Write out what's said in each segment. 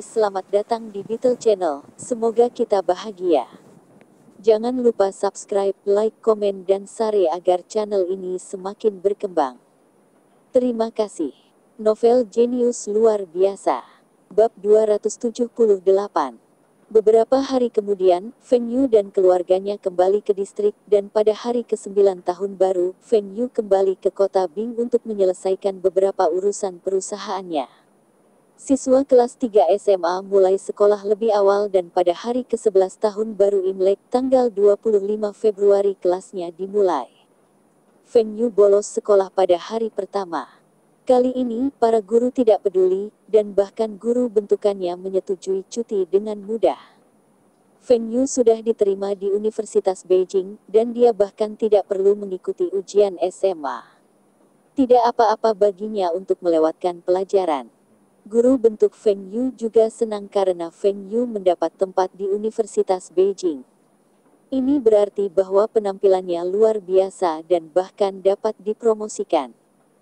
Selamat datang di Beetle Channel. Semoga kita bahagia. Jangan lupa subscribe, like, komen, dan share agar channel ini semakin berkembang. Terima kasih. Novel jenius luar biasa. Bab 278. Beberapa hari kemudian, Feng Yu dan keluarganya kembali ke distrik, dan pada hari ke-9 tahun baru, Feng Yu kembali ke kota Bing untuk menyelesaikan beberapa urusan perusahaannya. Siswa kelas 3 SMA mulai sekolah lebih awal dan pada hari ke-11 tahun baru Imlek tanggal 25 Februari kelasnya dimulai. Feng Yu bolos sekolah pada hari pertama. Kali ini, para guru tidak peduli, dan bahkan guru bentukannya menyetujui cuti dengan mudah. Feng Yu sudah diterima di Universitas Beijing, dan dia bahkan tidak perlu mengikuti ujian SMA. Tidak apa-apa baginya untuk melewatkan pelajaran. Guru bentuk Feng Yu juga senang karena Feng Yu mendapat tempat di Universitas Beijing. Ini berarti bahwa penampilannya luar biasa dan bahkan dapat dipromosikan.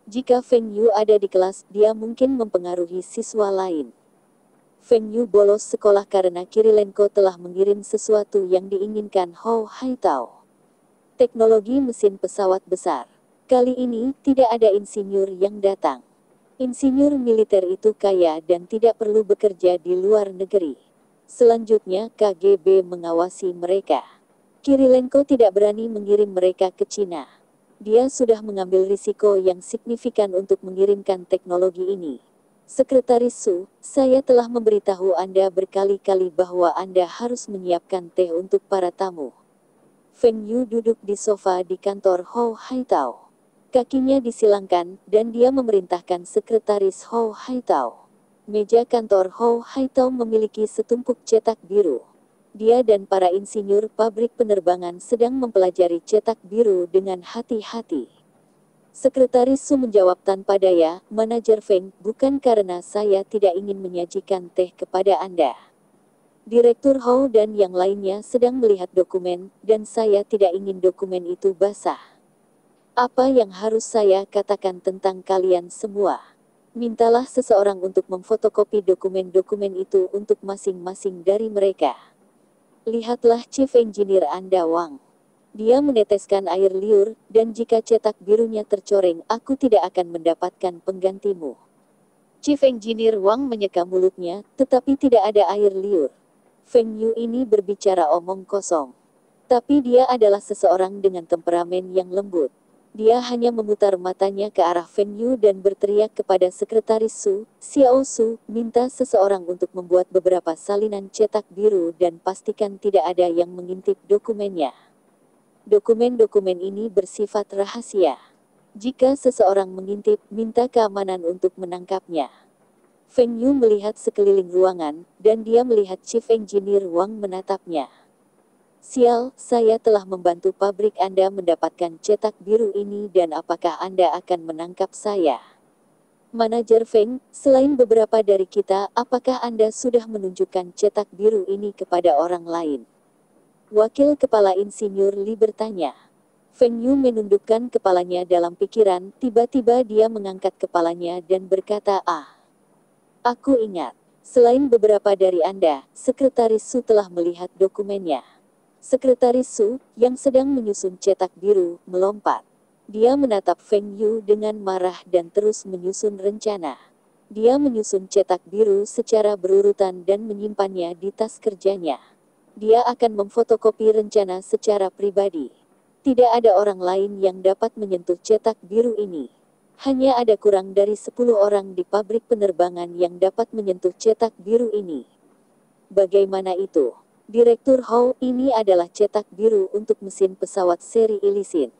Jika Feng Yu ada di kelas, dia mungkin mempengaruhi siswa lain. Feng Yu bolos sekolah karena Kirilenko telah mengirim sesuatu yang diinginkan Hou Haitao. Teknologi mesin pesawat besar. Kali ini, tidak ada insinyur yang datang. Insinyur militer itu kaya dan tidak perlu bekerja di luar negeri. Selanjutnya, KGB mengawasi mereka. Kirilenko tidak berani mengirim mereka ke Cina. Dia sudah mengambil risiko yang signifikan untuk mengirimkan teknologi ini. Sekretaris Su, saya telah memberitahu Anda berkali-kali bahwa Anda harus menyiapkan teh untuk para tamu. Feng Yu duduk di sofa di kantor Hou Haitao. Kakinya disilangkan, dan dia memerintahkan sekretaris Hou Haitao. Meja kantor Hou Haitao memiliki setumpuk cetak biru. Dia dan para insinyur pabrik penerbangan sedang mempelajari cetak biru dengan hati-hati. Sekretaris Su menjawab tanpa daya, Manajer Feng, bukan karena saya tidak ingin menyajikan teh kepada Anda. Direktur Hou dan yang lainnya sedang melihat dokumen, dan saya tidak ingin dokumen itu basah. Apa yang harus saya katakan tentang kalian semua? Mintalah seseorang untuk memfotokopi dokumen-dokumen itu untuk masing-masing dari mereka. Lihatlah Chief Engineer Anda Wang. Dia meneteskan air liur, dan jika cetak birunya tercoreng, aku tidak akan mendapatkan penggantimu. Chief Engineer Wang menyeka mulutnya, tetapi tidak ada air liur. Feng Yu ini berbicara omong kosong. Tapi dia adalah seseorang dengan temperamen yang lembut. Dia hanya memutar matanya ke arah Feng Yu dan berteriak kepada sekretaris Su, Xiao Su, minta seseorang untuk membuat beberapa salinan cetak biru dan pastikan tidak ada yang mengintip dokumennya. Dokumen-dokumen ini bersifat rahasia. Jika seseorang mengintip, minta keamanan untuk menangkapnya. Feng Yu melihat sekeliling ruangan, dan dia melihat Chief Engineer Wang menatapnya. Sial, saya telah membantu pabrik Anda mendapatkan cetak biru ini dan apakah Anda akan menangkap saya? Manajer Feng, selain beberapa dari kita, apakah Anda sudah menunjukkan cetak biru ini kepada orang lain? Wakil Kepala Insinyur Li bertanya. Feng Yu menundukkan kepalanya dalam pikiran, tiba-tiba dia mengangkat kepalanya dan berkata, aku ingat. Selain beberapa dari Anda, Sekretaris Su telah melihat dokumennya. Sekretaris Su, yang sedang menyusun cetak biru, melompat. Dia menatap Feng Yu dengan marah dan terus menyusun rencana. Dia menyusun cetak biru secara berurutan dan menyimpannya di tas kerjanya. Dia akan memfotokopi rencana secara pribadi. Tidak ada orang lain yang dapat menyentuh cetak biru ini. Hanya ada kurang dari 10 orang di pabrik penerbangan yang dapat menyentuh cetak biru ini. Bagaimana itu? Direktur Hou, ini adalah cetak biru untuk mesin pesawat seri Ilisin.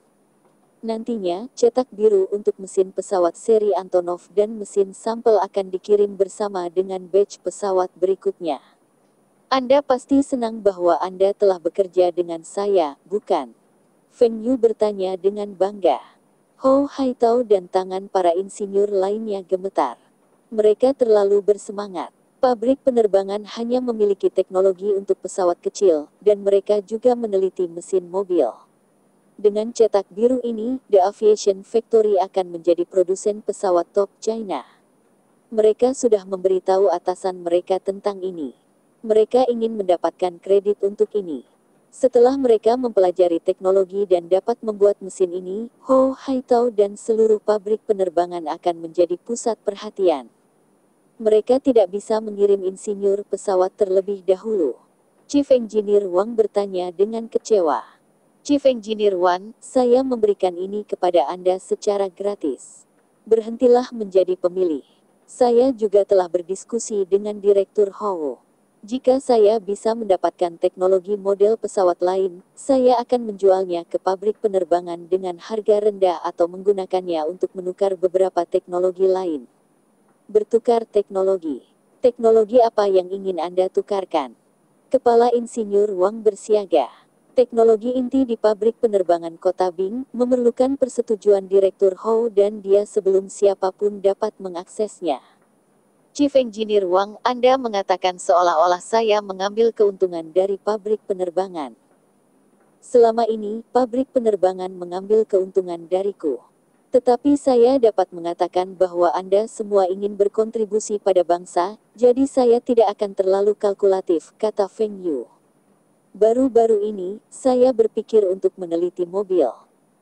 Nantinya, cetak biru untuk mesin pesawat seri Antonov dan mesin sampel akan dikirim bersama dengan batch pesawat berikutnya. Anda pasti senang bahwa Anda telah bekerja dengan saya, bukan? Feng Yu bertanya dengan bangga. Hou Haitao dan tangan para insinyur lainnya gemetar. Mereka terlalu bersemangat. Pabrik penerbangan hanya memiliki teknologi untuk pesawat kecil, dan mereka juga meneliti mesin mobil. Dengan cetak biru ini, The Aviation Factory akan menjadi produsen pesawat top China. Mereka sudah memberitahu atasan mereka tentang ini. Mereka ingin mendapatkan kredit untuk ini. Setelah mereka mempelajari teknologi dan dapat membuat mesin ini, Ho Haitao dan seluruh pabrik penerbangan akan menjadi pusat perhatian. Mereka tidak bisa mengirim insinyur pesawat terlebih dahulu. Chief Engineer Wang bertanya dengan kecewa. Chief Engineer Wang, saya memberikan ini kepada Anda secara gratis. Berhentilah menjadi pemilih. Saya juga telah berdiskusi dengan Direktur Ho. Jika saya bisa mendapatkan teknologi model pesawat lain, saya akan menjualnya ke pabrik penerbangan dengan harga rendah atau menggunakannya untuk menukar beberapa teknologi lain. Bertukar teknologi. Teknologi apa yang ingin Anda tukarkan? Kepala Insinyur Wang bersiaga. Teknologi inti di pabrik penerbangan Kota Bing memerlukan persetujuan Direktur Ho dan dia sebelum siapapun dapat mengaksesnya. Chief Engineer Wang, Anda mengatakan seolah-olah saya mengambil keuntungan dari pabrik penerbangan. Selama ini, pabrik penerbangan mengambil keuntungan dariku. Tetapi saya dapat mengatakan bahwa Anda semua ingin berkontribusi pada bangsa, jadi saya tidak akan terlalu kalkulatif, kata Feng Yu. Baru-baru ini, saya berpikir untuk meneliti mobil.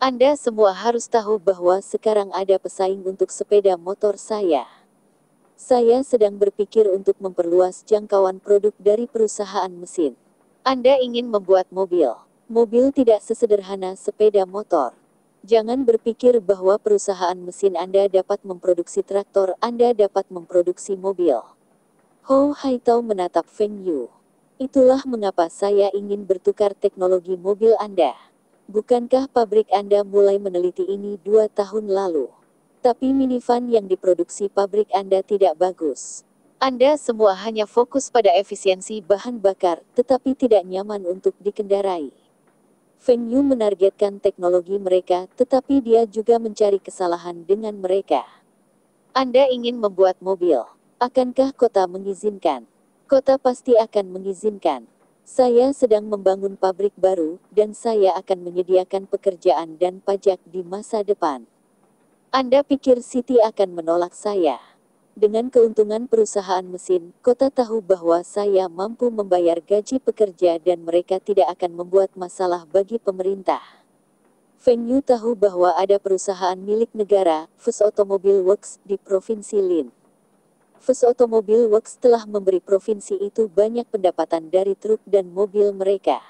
Anda semua harus tahu bahwa sekarang ada pesaing untuk sepeda motor saya. Saya sedang berpikir untuk memperluas jangkauan produk dari perusahaan mesin. Anda ingin membuat mobil. Mobil tidak sesederhana sepeda motor. Jangan berpikir bahwa perusahaan mesin Anda dapat memproduksi traktor, Anda dapat memproduksi mobil. Ho Haitao menatap Feng Yu. Itulah mengapa saya ingin bertukar teknologi mobil Anda. Bukankah pabrik Anda mulai meneliti ini 2 tahun lalu? Tapi minivan yang diproduksi pabrik Anda tidak bagus. Anda semua hanya fokus pada efisiensi bahan bakar, tetapi tidak nyaman untuk dikendarai. Feng Yu menargetkan teknologi mereka, tetapi dia juga mencari kesalahan dengan mereka. Anda ingin membuat mobil. Akankah kota mengizinkan? Kota pasti akan mengizinkan. Saya sedang membangun pabrik baru, dan saya akan menyediakan pekerjaan dan pajak di masa depan. Anda pikir City akan menolak saya? Dengan keuntungan perusahaan mesin, kota tahu bahwa saya mampu membayar gaji pekerja dan mereka tidak akan membuat masalah bagi pemerintah. Feng Yu tahu bahwa ada perusahaan milik negara, Fuss Automobile Works, di Provinsi Lin. Fuss Automobile Works telah memberi provinsi itu banyak pendapatan dari truk dan mobil mereka.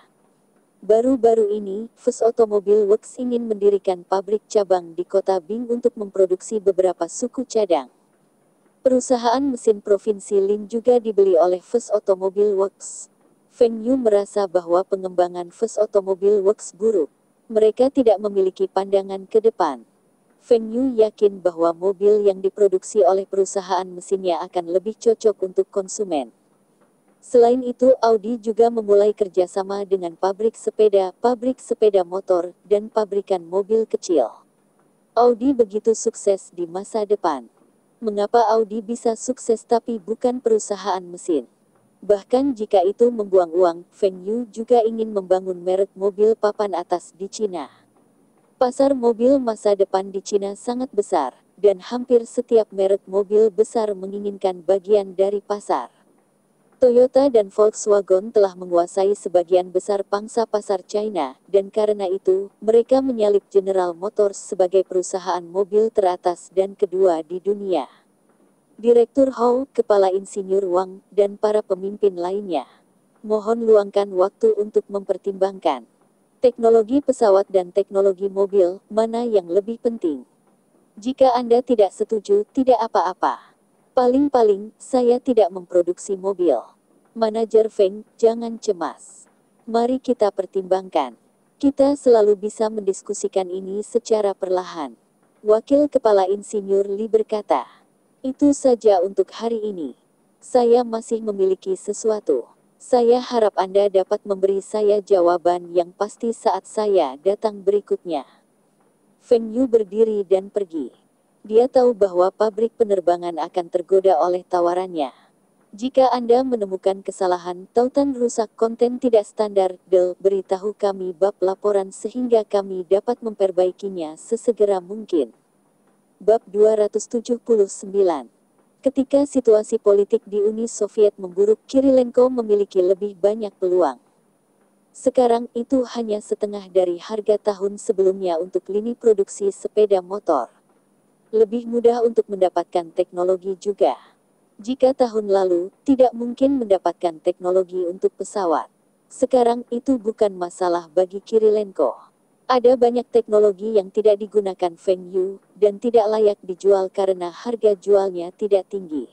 Baru-baru ini, Fuss Automobile Works ingin mendirikan pabrik cabang di kota Bing untuk memproduksi beberapa suku cadang. Perusahaan mesin provinsi Lin juga dibeli oleh Fuss Automobile Works. Feng Yu merasa bahwa pengembangan Fuss Automobile Works buruk. Mereka tidak memiliki pandangan ke depan. Feng Yu yakin bahwa mobil yang diproduksi oleh perusahaan mesinnya akan lebih cocok untuk konsumen. Selain itu, Audi juga memulai kerjasama dengan pabrik sepeda motor, dan pabrikan mobil kecil. Audi begitu sukses di masa depan. Mengapa Audi bisa sukses tapi bukan perusahaan mesin? Bahkan jika itu membuang uang, Feng Yu juga ingin membangun merek mobil papan atas di Cina. Pasar mobil masa depan di Cina sangat besar, dan hampir setiap merek mobil besar menginginkan bagian dari pasar. Toyota dan Volkswagen telah menguasai sebagian besar pangsa pasar China, dan karena itu, mereka menyalip General Motors sebagai perusahaan mobil teratas dan kedua di dunia. Direktur Ho, Kepala Insinyur Wang, dan para pemimpin lainnya. Mohon luangkan waktu untuk mempertimbangkan. Teknologi pesawat dan teknologi mobil, mana yang lebih penting? Jika Anda tidak setuju, tidak apa-apa. Paling-paling, saya tidak memproduksi mobil. Manajer Feng, jangan cemas. Mari kita pertimbangkan. Kita selalu bisa mendiskusikan ini secara perlahan. Wakil Kepala Insinyur Li berkata, itu saja untuk hari ini. Saya masih memiliki sesuatu. Saya harap Anda dapat memberi saya jawaban yang pasti saat saya datang berikutnya. Feng Yu berdiri dan pergi. Dia tahu bahwa pabrik penerbangan akan tergoda oleh tawarannya. Jika Anda menemukan kesalahan, tautan rusak konten tidak standar, beritahu kami bab laporan sehingga kami dapat memperbaikinya sesegera mungkin. Bab 279. Ketika situasi politik di Uni Soviet memburuk, Kirilenko memiliki lebih banyak peluang. Sekarang itu hanya setengah dari harga tahun sebelumnya untuk lini produksi sepeda motor. Lebih mudah untuk mendapatkan teknologi juga. Jika tahun lalu tidak mungkin mendapatkan teknologi untuk pesawat, sekarang itu bukan masalah bagi Kirilenko. Ada banyak teknologi yang tidak digunakan Feng Yu dan tidak layak dijual karena harga jualnya tidak tinggi.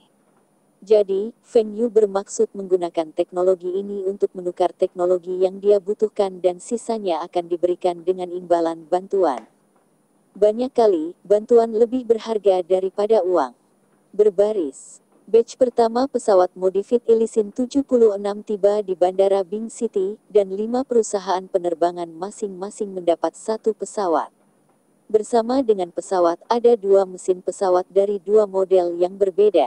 Jadi, Feng Yu bermaksud menggunakan teknologi ini untuk menukar teknologi yang dia butuhkan dan sisanya akan diberikan dengan imbalan bantuan. Banyak kali, bantuan lebih berharga daripada uang. Berbaris. Batch pertama pesawat modified Ilisin 76 tiba di Bandara Bing City, dan 5 perusahaan penerbangan masing-masing mendapat satu pesawat. Bersama dengan pesawat ada 2 mesin pesawat dari 2 model yang berbeda.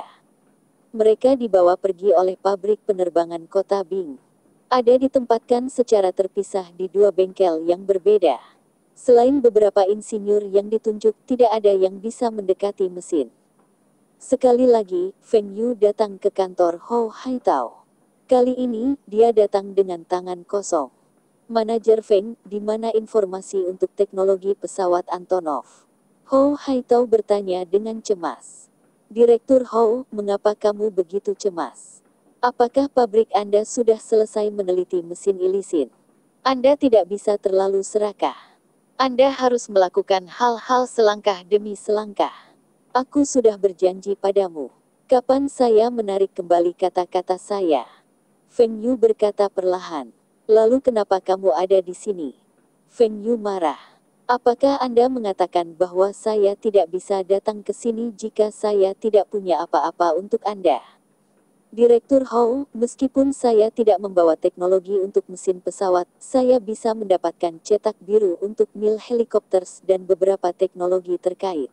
Mereka dibawa pergi oleh pabrik penerbangan kota Bing. Ada ditempatkan secara terpisah di 2 bengkel yang berbeda. Selain beberapa insinyur yang ditunjuk, tidak ada yang bisa mendekati mesin. Sekali lagi, Feng Yu datang ke kantor Hou Haitao. Kali ini, dia datang dengan tangan kosong. Manajer Feng, di mana informasi untuk teknologi pesawat Antonov? Hou Haitao bertanya dengan cemas. Direktur Hou, mengapa kamu begitu cemas? Apakah pabrik Anda sudah selesai meneliti mesin Ilisin? Anda tidak bisa terlalu serakah. Anda harus melakukan hal-hal selangkah demi selangkah. Aku sudah berjanji padamu. Kapan saya menarik kembali kata-kata saya? Feng Yu berkata perlahan. Lalu kenapa kamu ada di sini? Feng Yu marah. Apakah Anda mengatakan bahwa saya tidak bisa datang ke sini jika saya tidak punya apa-apa untuk Anda? Direktur Hou, meskipun saya tidak membawa teknologi untuk mesin pesawat, saya bisa mendapatkan cetak biru untuk mil helikopters dan beberapa teknologi terkait.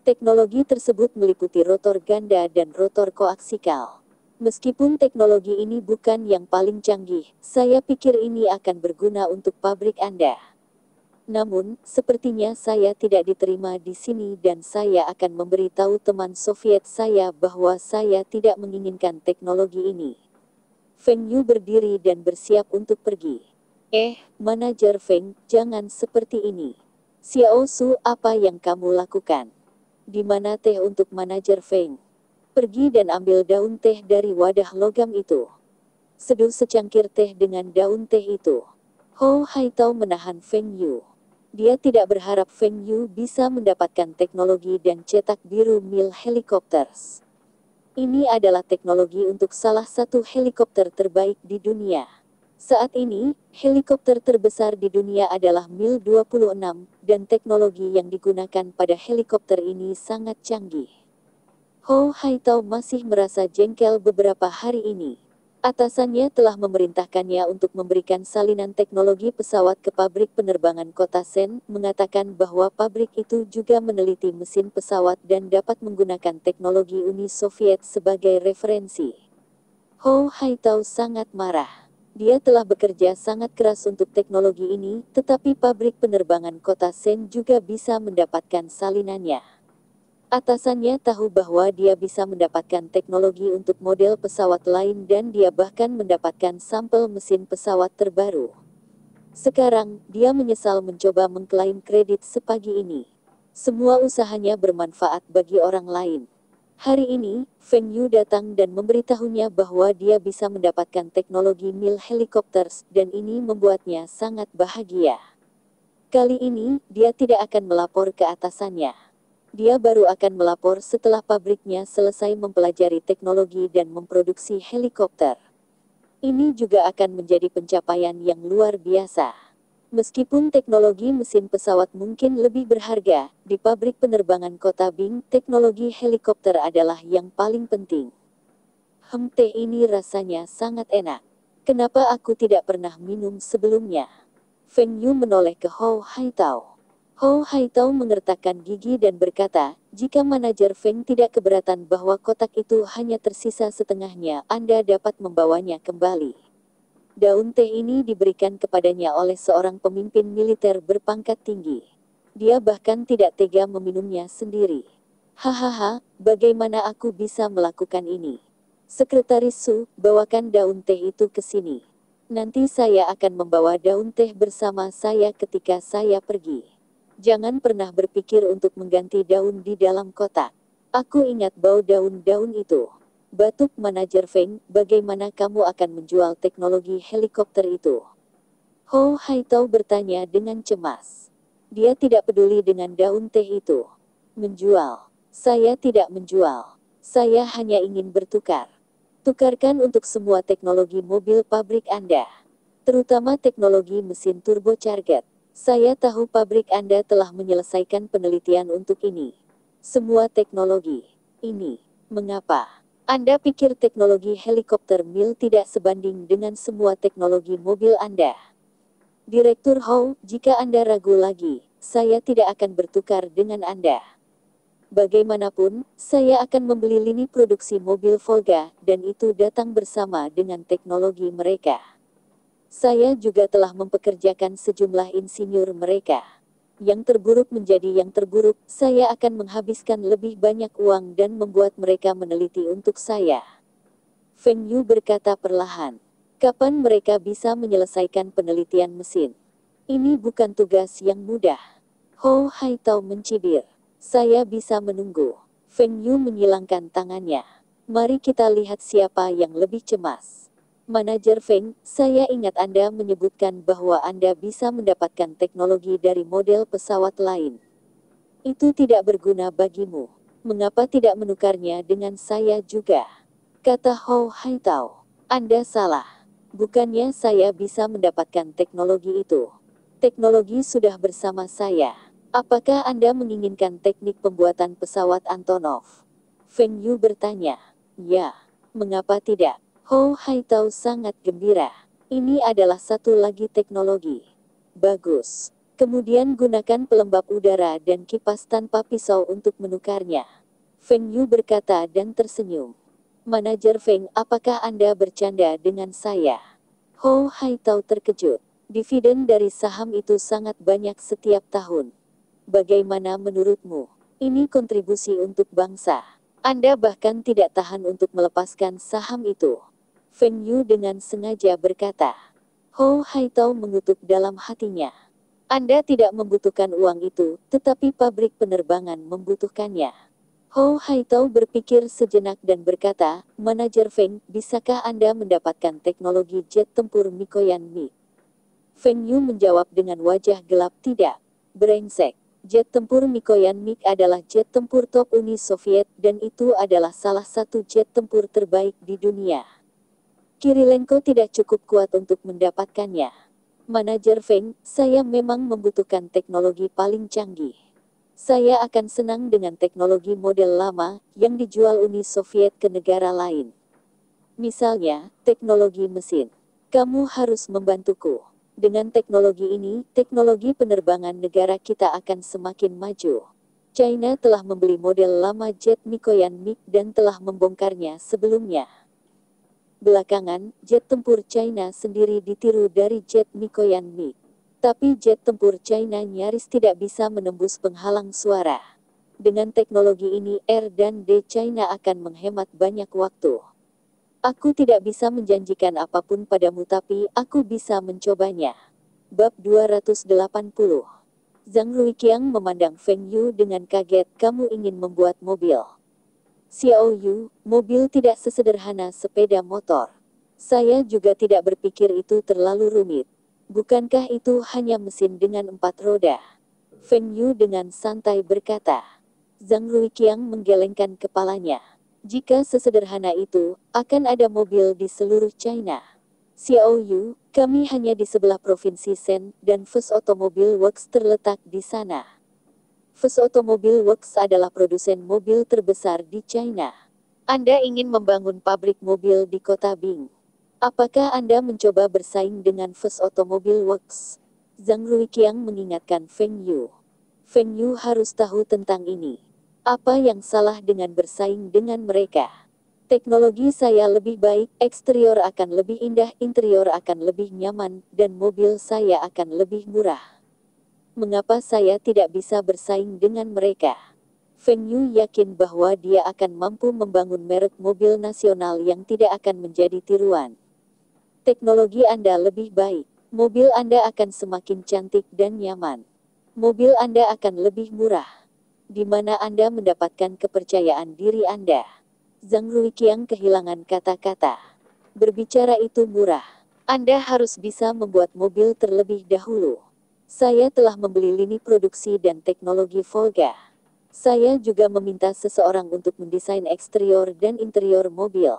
Teknologi tersebut meliputi rotor ganda dan rotor koaksikal. Meskipun teknologi ini bukan yang paling canggih, saya pikir ini akan berguna untuk pabrik Anda. Namun, sepertinya saya tidak diterima di sini dan saya akan memberitahu teman Soviet saya bahwa saya tidak menginginkan teknologi ini. Feng Yu berdiri dan bersiap untuk pergi. Manajer Feng, jangan seperti ini. Xiao Su, apa yang kamu lakukan? Di mana teh untuk manajer Feng? Pergi dan ambil daun teh dari wadah logam itu. Seduh secangkir teh dengan daun teh itu. Hou Haitao menahan Feng Yu. Dia tidak berharap Feng Yu bisa mendapatkan teknologi dan cetak biru mil helikopters. Ini adalah teknologi untuk salah satu helikopter terbaik di dunia. Saat ini, helikopter terbesar di dunia adalah Mil 26, dan teknologi yang digunakan pada helikopter ini sangat canggih. Hou Haitao masih merasa jengkel beberapa hari ini. Atasannya telah memerintahkannya untuk memberikan salinan teknologi pesawat ke pabrik penerbangan kota Sen, mengatakan bahwa pabrik itu juga meneliti mesin pesawat dan dapat menggunakan teknologi Uni Soviet sebagai referensi. Hou Haitao sangat marah. Dia telah bekerja sangat keras untuk teknologi ini, tetapi pabrik penerbangan kota Sen juga bisa mendapatkan salinannya. Atasannya tahu bahwa dia bisa mendapatkan teknologi untuk model pesawat lain dan dia bahkan mendapatkan sampel mesin pesawat terbaru. Sekarang, dia menyesal mencoba mengklaim kredit sepagi ini. Semua usahanya bermanfaat bagi orang lain. Hari ini, Feng Yu datang dan memberitahunya bahwa dia bisa mendapatkan teknologi mil helikopters dan ini membuatnya sangat bahagia. Kali ini, dia tidak akan melapor ke atasannya. Dia baru akan melapor setelah pabriknya selesai mempelajari teknologi dan memproduksi helikopter. Ini juga akan menjadi pencapaian yang luar biasa. Meskipun teknologi mesin pesawat mungkin lebih berharga, di pabrik penerbangan kota Bing, teknologi helikopter adalah yang paling penting. Teh ini rasanya sangat enak. Kenapa aku tidak pernah minum sebelumnya? Feng Yu menoleh ke Hou Haitao. Hou Haitao mengertakkan gigi dan berkata, jika manajer Feng tidak keberatan bahwa kotak itu hanya tersisa setengahnya, Anda dapat membawanya kembali. Daun teh ini diberikan kepadanya oleh seorang pemimpin militer berpangkat tinggi. Dia bahkan tidak tega meminumnya sendiri. Hahaha, bagaimana aku bisa melakukan ini? Sekretaris Su, bawakan daun teh itu ke sini. Nanti saya akan membawa daun teh bersama saya ketika saya pergi. Jangan pernah berpikir untuk mengganti daun di dalam kotak. Aku ingat bau daun-daun itu. Batuk manajer Feng, bagaimana kamu akan menjual teknologi helikopter itu? Ho Haitao bertanya dengan cemas. Dia tidak peduli dengan daun teh itu. Menjual. Saya tidak menjual. Saya hanya ingin bertukar. Tukarkan untuk semua teknologi mobil pabrik Anda. Terutama teknologi mesin turbocharged. Saya tahu pabrik Anda telah menyelesaikan penelitian untuk ini. Semua teknologi. Ini. Mengapa? Anda pikir teknologi helikopter mil tidak sebanding dengan semua teknologi mobil Anda? Direktur Hou, jika Anda ragu lagi, saya tidak akan bertukar dengan Anda. Bagaimanapun, saya akan membeli lini produksi mobil Volga, dan itu datang bersama dengan teknologi mereka. Saya juga telah mempekerjakan sejumlah insinyur mereka. Yang terburuk menjadi yang terburuk, saya akan menghabiskan lebih banyak uang dan membuat mereka meneliti untuk saya. Feng Yu berkata perlahan. Kapan mereka bisa menyelesaikan penelitian mesin? Ini bukan tugas yang mudah. Ho Haitao mencibir. Saya bisa menunggu. Feng Yu menyilangkan tangannya. Mari kita lihat siapa yang lebih cemas. Manajer Feng, saya ingat Anda menyebutkan bahwa Anda bisa mendapatkan teknologi dari model pesawat lain. Itu tidak berguna bagimu. Mengapa tidak menukarnya dengan saya juga? Kata Ho Haitao. Anda salah. Bukannya saya bisa mendapatkan teknologi itu. Teknologi sudah bersama saya. Apakah Anda menginginkan teknik pembuatan pesawat Antonov? Feng Yu bertanya. Ya, mengapa tidak? Ho Haitao sangat gembira. Ini adalah satu lagi teknologi. Bagus. Kemudian gunakan pelembab udara dan kipas tanpa pisau untuk menukarnya. Feng Yu berkata dan tersenyum. Manajer Feng, apakah Anda bercanda dengan saya? Ho Haitao terkejut. Dividen dari saham itu sangat banyak setiap tahun. Bagaimana menurutmu? Ini kontribusi untuk bangsa. Anda bahkan tidak tahan untuk melepaskan saham itu. Feng Yu dengan sengaja berkata. Ho Haitao mengutuk dalam hatinya. Anda tidak membutuhkan uang itu, tetapi pabrik penerbangan membutuhkannya. Ho Haitao berpikir sejenak dan berkata, Manajer Feng, bisakah Anda mendapatkan teknologi jet tempur Mikoyan Mi? Feng Yu menjawab dengan wajah gelap, tidak. Brengsek. Jet tempur Mikoyan MiG adalah jet tempur top Uni Soviet dan itu adalah salah satu jet tempur terbaik di dunia. Kirilenko tidak cukup kuat untuk mendapatkannya. Manajer Feng, saya memang membutuhkan teknologi paling canggih. Saya akan senang dengan teknologi model lama yang dijual Uni Soviet ke negara lain. Misalnya, teknologi mesin. Kamu harus membantuku. Dengan teknologi ini, teknologi penerbangan negara kita akan semakin maju. China telah membeli model lama jet Mikoyan MiG dan telah membongkarnya sebelumnya. Belakangan, jet tempur China sendiri ditiru dari jet Mikoyan MiG. Tapi jet tempur China nyaris tidak bisa menembus penghalang suara. Dengan teknologi ini, R dan D China akan menghemat banyak waktu. Aku tidak bisa menjanjikan apapun padamu tapi aku bisa mencobanya. Bab 280. Zhang Ruiqiang memandang Feng Yu dengan kaget, kamu ingin membuat mobil. Xiao Yu, mobil tidak sesederhana sepeda motor. Saya juga tidak berpikir itu terlalu rumit. Bukankah itu hanya mesin dengan 4 roda? Feng Yu dengan santai berkata. Zhang Ruiqiang menggelengkan kepalanya. Jika sesederhana itu, akan ada mobil di seluruh China. Xiao Yu, kami hanya di sebelah provinsi Shen, dan Fuss Automobile Works terletak di sana. Fuss Automobile Works adalah produsen mobil terbesar di China. Anda ingin membangun pabrik mobil di kota Bing. Apakah Anda mencoba bersaing dengan Fuss Automobile Works? Zhang Ruiqiang mengingatkan Feng Yu. Feng Yu harus tahu tentang ini. Apa yang salah dengan bersaing dengan mereka? Teknologi saya lebih baik, eksterior akan lebih indah, interior akan lebih nyaman, dan mobil saya akan lebih murah. Mengapa saya tidak bisa bersaing dengan mereka? Feng Yu yakin bahwa dia akan mampu membangun merek mobil nasional yang tidak akan menjadi tiruan. Teknologi Anda lebih baik. Mobil Anda akan semakin cantik dan nyaman. Mobil Anda akan lebih murah. Di mana Anda mendapatkan kepercayaan diri Anda? Zhang Ruiqiang kehilangan kata-kata. Berbicara itu murah. Anda harus bisa membuat mobil terlebih dahulu. Saya telah membeli lini produksi dan teknologi Volga. Saya juga meminta seseorang untuk mendesain eksterior dan interior mobil.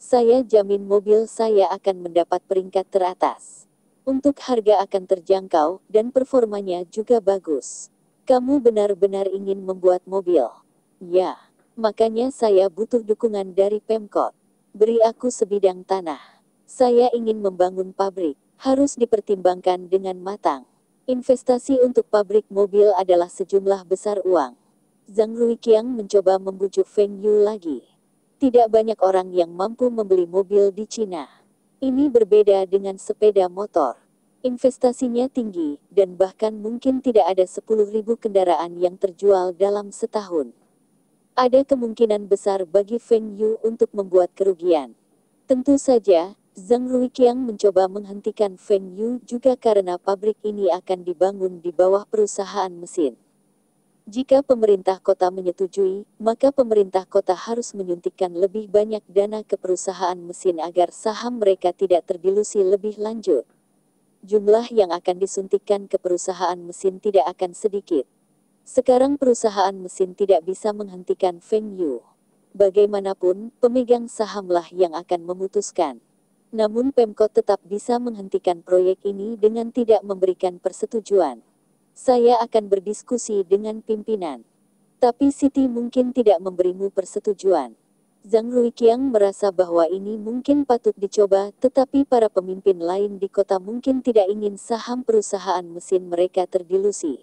Saya jamin mobil saya akan mendapat peringkat teratas. Untuk harga akan terjangkau dan performanya juga bagus. Kamu benar-benar ingin membuat mobil? Ya, makanya saya butuh dukungan dari Pemkot. Beri aku sebidang tanah. Saya ingin membangun pabrik. Harus dipertimbangkan dengan matang. Investasi untuk pabrik mobil adalah sejumlah besar uang. Zhang Ruiqiang mencoba membujuk Feng Yu lagi. Tidak banyak orang yang mampu membeli mobil di Cina. Ini berbeda dengan sepeda motor. Investasinya tinggi, dan bahkan mungkin tidak ada 10.000 kendaraan yang terjual dalam setahun. Ada kemungkinan besar bagi Feng Yu untuk membuat kerugian. Tentu saja, Zhang Ruiqiang mencoba menghentikan Feng Yu juga karena pabrik ini akan dibangun di bawah perusahaan mesin. Jika pemerintah kota menyetujui, maka pemerintah kota harus menyuntikkan lebih banyak dana ke perusahaan mesin agar saham mereka tidak terdilusi lebih lanjut. Jumlah yang akan disuntikkan ke perusahaan mesin tidak akan sedikit. Sekarang perusahaan mesin tidak bisa menghentikan Feng Yu. Bagaimanapun, pemegang sahamlah yang akan memutuskan. Namun Pemkot tetap bisa menghentikan proyek ini dengan tidak memberikan persetujuan. Saya akan berdiskusi dengan pimpinan. Tapi Siti mungkin tidak memberimu persetujuan. Zhang Ruiqiang merasa bahwa ini mungkin patut dicoba, tetapi para pemimpin lain di kota mungkin tidak ingin saham perusahaan mesin mereka terdilusi.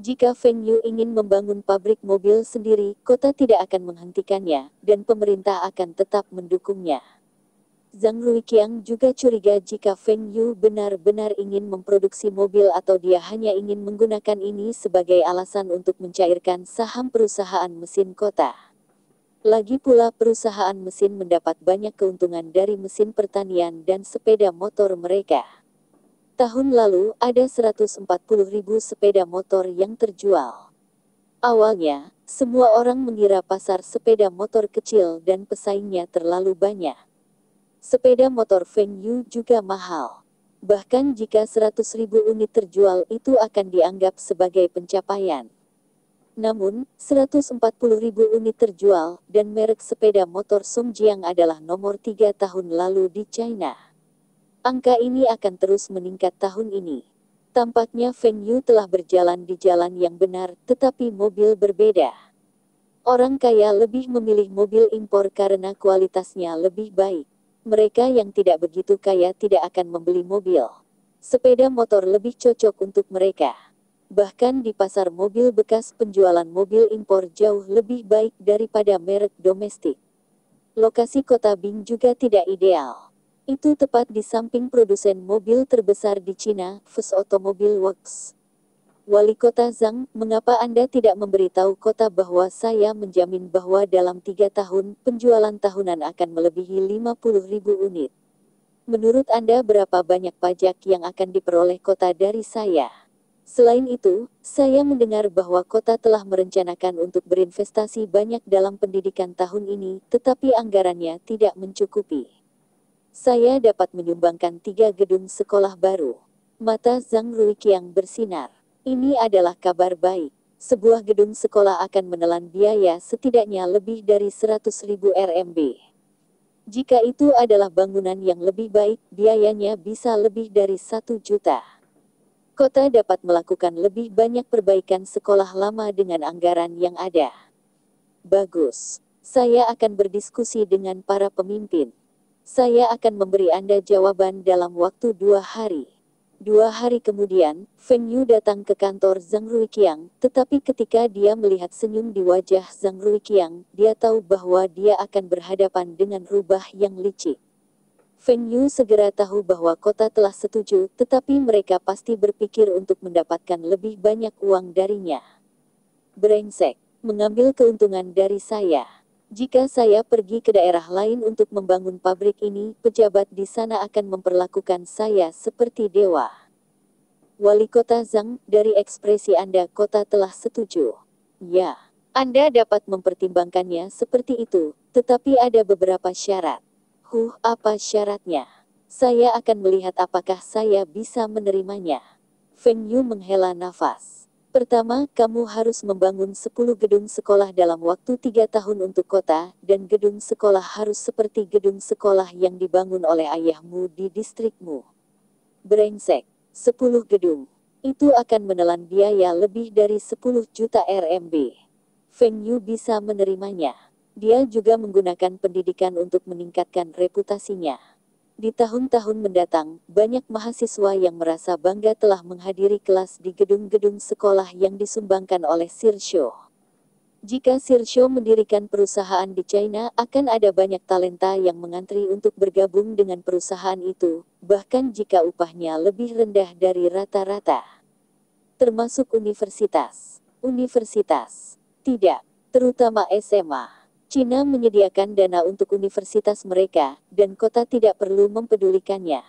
Jika Feng Yu ingin membangun pabrik mobil sendiri, kota tidak akan menghentikannya, dan pemerintah akan tetap mendukungnya. Zhang Ruiqiang juga curiga jika Feng Yu benar-benar ingin memproduksi mobil atau dia hanya ingin menggunakan ini sebagai alasan untuk mencairkan saham perusahaan mesin kota. Lagi pula perusahaan mesin mendapat banyak keuntungan dari mesin pertanian dan sepeda motor mereka. Tahun lalu ada 140.000 sepeda motor yang terjual. Awalnya, semua orang mengira pasar sepeda motor kecil dan pesaingnya terlalu banyak. Sepeda motor Feng Yu juga mahal. Bahkan jika 100.000 unit terjual itu akan dianggap sebagai pencapaian. Namun, 140.000 unit terjual, dan merek sepeda motor Songjiang adalah nomor 3 tahun lalu di China. Angka ini akan terus meningkat tahun ini. Tampaknya Feng Yu telah berjalan di jalan yang benar, tetapi mobil berbeda. Orang kaya lebih memilih mobil impor karena kualitasnya lebih baik. Mereka yang tidak begitu kaya tidak akan membeli mobil. Sepeda motor lebih cocok untuk mereka. Bahkan di pasar mobil bekas penjualan mobil impor jauh lebih baik daripada merek domestik. Lokasi kota Bing juga tidak ideal. Itu tepat di samping produsen mobil terbesar di Cina, Fuss Automobile Works. Wali Kota Zhang, mengapa Anda tidak memberitahu kota bahwa saya menjamin bahwa dalam 3 tahun, penjualan tahunan akan melebihi 50.000 unit? Menurut Anda berapa banyak pajak yang akan diperoleh kota dari saya? Selain itu, saya mendengar bahwa kota telah merencanakan untuk berinvestasi banyak dalam pendidikan tahun ini, tetapi anggarannya tidak mencukupi. Saya dapat menyumbangkan 3 gedung sekolah baru. Mata Zhang Ruiqiang bersinar. Ini adalah kabar baik. Sebuah gedung sekolah akan menelan biaya setidaknya lebih dari 100.000 RMB. Jika itu adalah bangunan yang lebih baik, biayanya bisa lebih dari 1 juta. Kota dapat melakukan lebih banyak perbaikan sekolah lama dengan anggaran yang ada. Bagus. Saya akan berdiskusi dengan para pemimpin. Saya akan memberi Anda jawaban dalam waktu 2 hari. 2 hari kemudian, Feng Yu datang ke kantor Zhang Ruiqiang, tetapi ketika dia melihat senyum di wajah Zhang Ruiqiang, dia tahu bahwa dia akan berhadapan dengan rubah yang licik. Feng Yu segera tahu bahwa kota telah setuju, tetapi mereka pasti berpikir untuk mendapatkan lebih banyak uang darinya. Brengsek. mengambil keuntungan dari saya. Jika saya pergi ke daerah lain untuk membangun pabrik ini, pejabat di sana akan memperlakukan saya seperti dewa. Wali Kota Zhang, dari ekspresi Anda, kota telah setuju. Ya, Anda dapat mempertimbangkannya seperti itu, tetapi ada beberapa syarat. Apa syaratnya? Saya akan melihat apakah saya bisa menerimanya. Feng Yu menghela nafas. Pertama, kamu harus membangun 10 gedung sekolah dalam waktu 3 tahun untuk kota, dan gedung sekolah harus seperti gedung sekolah yang dibangun oleh ayahmu di distrikmu. Brengsek, 10 gedung. Itu akan menelan biaya lebih dari 10 juta RMB. Feng Yu bisa menerimanya. Dia juga menggunakan pendidikan untuk meningkatkan reputasinya. Di tahun-tahun mendatang, banyak mahasiswa yang merasa bangga telah menghadiri kelas di gedung-gedung sekolah yang disumbangkan oleh Sirsho. Jika Sirsho mendirikan perusahaan di China, akan ada banyak talenta yang mengantri untuk bergabung dengan perusahaan itu, bahkan jika upahnya lebih rendah dari rata-rata. Termasuk universitas. Universitas. Tidak, terutama SMA. Cina menyediakan dana untuk universitas mereka, dan kota tidak perlu mempedulikannya.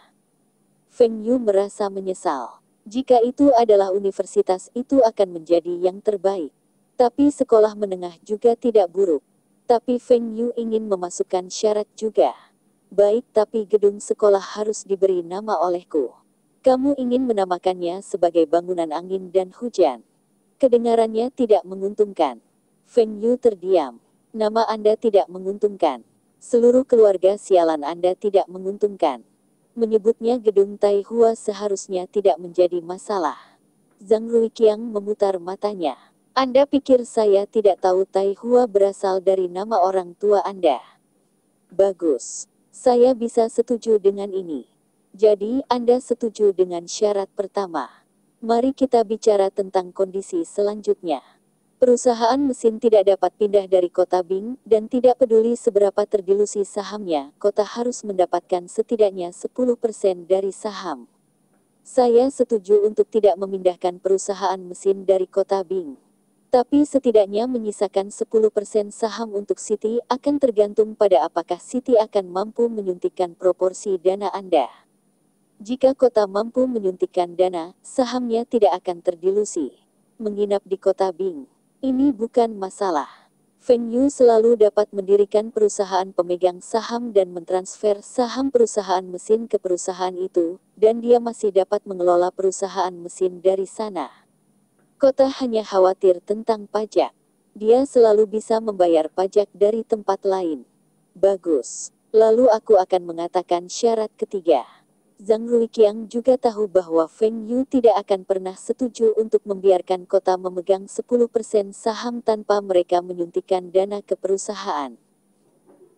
Feng Yu merasa menyesal. Jika itu adalah universitas, itu akan menjadi yang terbaik. Tapi sekolah menengah juga tidak buruk. Tapi Feng Yu ingin memasukkan syarat juga. Baik, tapi gedung sekolah harus diberi nama olehku. Kamu ingin menamakannya sebagai bangunan angin dan hujan. Kedengarannya tidak menguntungkan. Feng Yu terdiam. Nama Anda tidak menguntungkan. Seluruh keluarga sialan Anda tidak menguntungkan. Menyebutnya gedung Taihua seharusnya tidak menjadi masalah. Zhang Ruiqiang memutar matanya. Anda pikir saya tidak tahu Taihua berasal dari nama orang tua Anda? Bagus. Saya bisa setuju dengan ini. Jadi, Anda setuju dengan syarat pertama. Mari kita bicara tentang kondisi selanjutnya. Perusahaan mesin tidak dapat pindah dari kota Bing, dan tidak peduli seberapa terdilusi sahamnya, kota harus mendapatkan setidaknya 10% dari saham. Saya setuju untuk tidak memindahkan perusahaan mesin dari kota Bing. Tapi setidaknya menyisakan 10% saham untuk Citi akan tergantung pada apakah Citi akan mampu menyuntikkan proporsi dana Anda. Jika kota mampu menyuntikkan dana, sahamnya tidak akan terdilusi. Menginap di kota Bing. Ini bukan masalah. Feng Yu selalu dapat mendirikan perusahaan pemegang saham dan mentransfer saham perusahaan mesin ke perusahaan itu, dan dia masih dapat mengelola perusahaan mesin dari sana. Kota hanya khawatir tentang pajak. Dia selalu bisa membayar pajak dari tempat lain. Bagus. Lalu aku akan mengatakan syarat ketiga. Zhang Ruiqiang juga tahu bahwa Feng Yu tidak akan pernah setuju untuk membiarkan kota memegang 10% saham tanpa mereka menyuntikkan dana ke perusahaan.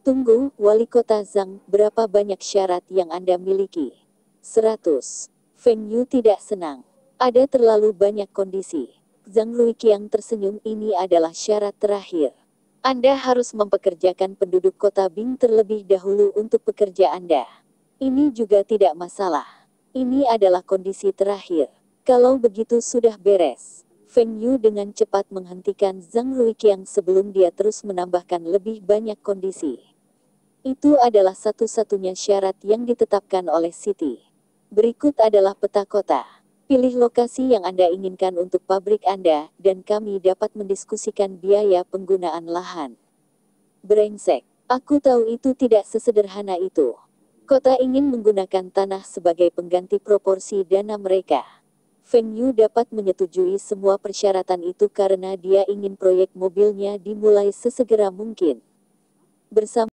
Tunggu, Wali Kota Zhang, berapa banyak syarat yang Anda miliki? 100. Feng Yu tidak senang. Ada terlalu banyak kondisi. Zhang Ruiqiang tersenyum, ini adalah syarat terakhir. Anda harus mempekerjakan penduduk kota Bing terlebih dahulu untuk pekerja Anda. Ini juga tidak masalah. Ini adalah kondisi terakhir. Kalau begitu sudah beres. Feng Yu dengan cepat menghentikan Zhang Ruiqiang sebelum dia terus menambahkan lebih banyak kondisi. Itu adalah satu-satunya syarat yang ditetapkan oleh Citi. Berikut adalah peta kota. Pilih lokasi yang Anda inginkan untuk pabrik Anda, dan kami dapat mendiskusikan biaya penggunaan lahan. Brengsek. Aku tahu itu tidak sesederhana itu. Kota ingin menggunakan tanah sebagai pengganti proporsi dana mereka. Feng Yu dapat menyetujui semua persyaratan itu karena dia ingin proyek mobilnya dimulai sesegera mungkin. Bersama